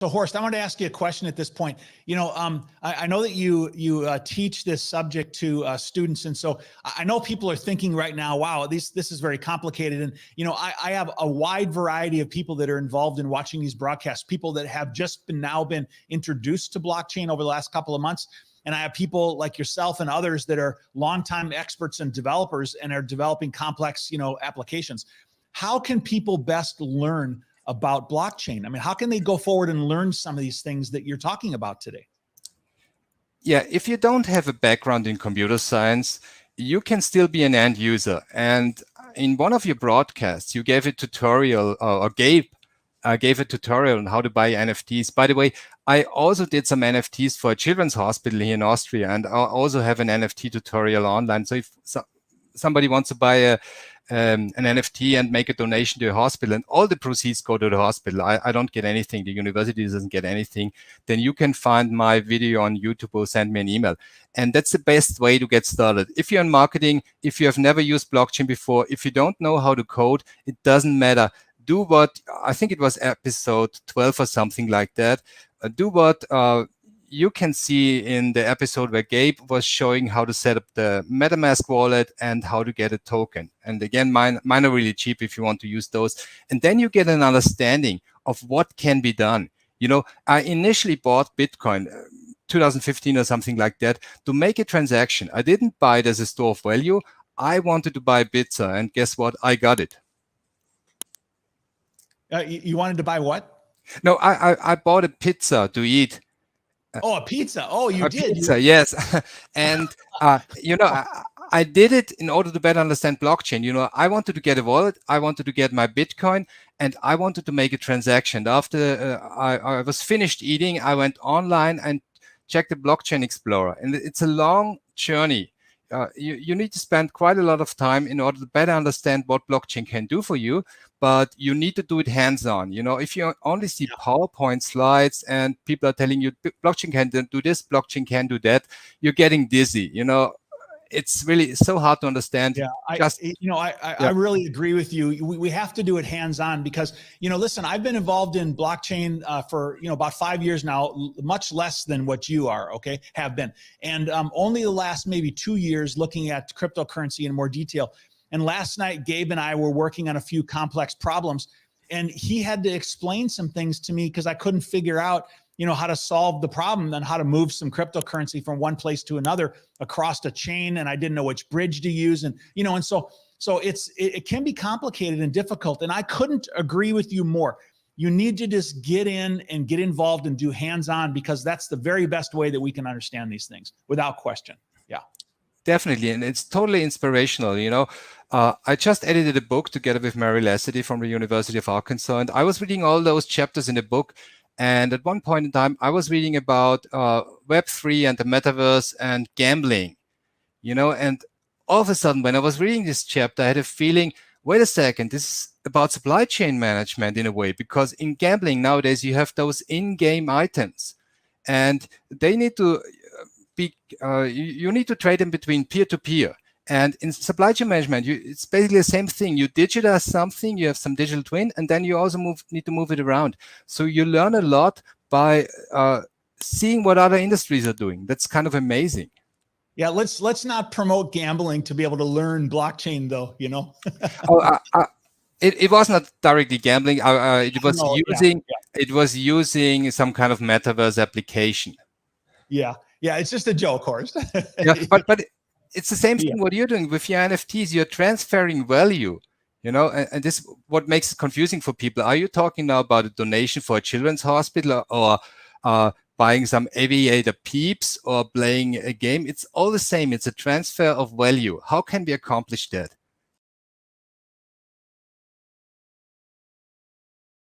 So Horst, I want to ask you a question at this point. I know that you teach this subject to students, and so I know people are thinking right now, "Wow, this is very complicated." And I have a wide variety of people that are involved in watching these broadcasts. People that have just been introduced to blockchain over the last couple of months, and I have people like yourself and others that are longtime experts and developers and are developing complex, applications. How can people best learn about blockchain? I mean, how can they go forward and learn some of these things that you're talking about today? Yeah, if you don't have a background in computer science, you can still be an end user. And in one of your broadcasts, you gave a tutorial, or gave a tutorial on how to buy NFTs. By the way, I also did some NFTs for a children's hospital here in Austria, and I also have an NFT tutorial online. So if somebody wants to buy an NFT and make a donation to a hospital, and all the proceeds go to the hospital, I don't get anything, the university doesn't get anything, then you can find my video on YouTube or send me an email. And that's the best way to get started. If you're in marketing, if you have never used blockchain before, if you don't know how to code, it doesn't matter. Do what, I think it was episode 12 or something like that, do what you can see in the episode where Gabe was showing how to set up the MetaMask wallet and how to get a token. And again, mine are really cheap if you want to use those. And then you get an understanding of what can be done. I initially bought Bitcoin 2015 or something like that to make a transaction. I didn't buy it as a store of value. I wanted to buy pizza, and guess what? I got it. You wanted to buy what? No, I bought a pizza to eat. Oh, a pizza. Oh, you did. Pizza, yes. And, I did it in order to better understand blockchain. I wanted to get a wallet. I wanted to get my Bitcoin, and I wanted to make a transaction. After I was finished eating, I went online and checked the Blockchain Explorer. And it's a long journey. You need to spend quite a lot of time in order to better understand what blockchain can do for you, but you need to do it hands-on. If you only see PowerPoint slides and people are telling you blockchain can do this, blockchain can do that, you're getting dizzy. It's really so hard to understand. Yeah, I really agree with you. We have to do it hands-on because, listen, I've been involved in blockchain for, about 5 years now, much less than what you are, have been. And only the last maybe 2 years looking at cryptocurrency in more detail. And last night, Gabe and I were working on a few complex problems, and he had to explain some things to me because I couldn't figure out how to solve the problem and how to move some cryptocurrency from one place to another across a chain. And I didn't know which bridge to use. And, and so it can be complicated and difficult. And I couldn't agree with you more. You need to just get in and get involved and do hands-on, because that's the very best way that we can understand these things without question. Yeah. Definitely. And it's totally inspirational. I just edited a book together with Mary Lassity from the University of Arkansas. And I was reading all those chapters in the book. And at one point in time, I was reading about Web3 and the metaverse and gambling, and all of a sudden, when I was reading this chapter, I had a feeling, wait a second, this is about supply chain management in a way, because in gambling nowadays, you have those in-game items, and they need to be, you need to trade them between peer-to-peer. And in supply chain management, it's basically the same thing. You digitize something, you have some digital twin, and then you also need to move it around. So you learn a lot by seeing what other industries are doing. That's kind of amazing. Yeah, let's not promote gambling to be able to learn blockchain, though. It was not directly gambling. It was using some kind of metaverse application. Yeah, it's just a joke, Horst. Yeah, but it's the same thing what you're doing with your NFTs. You're transferring value, and this is what makes it confusing for people. Are you talking now about a donation for a children's hospital, or buying some aviator peeps, or playing a game? It's all the same. It's a transfer of value. How can we accomplish that?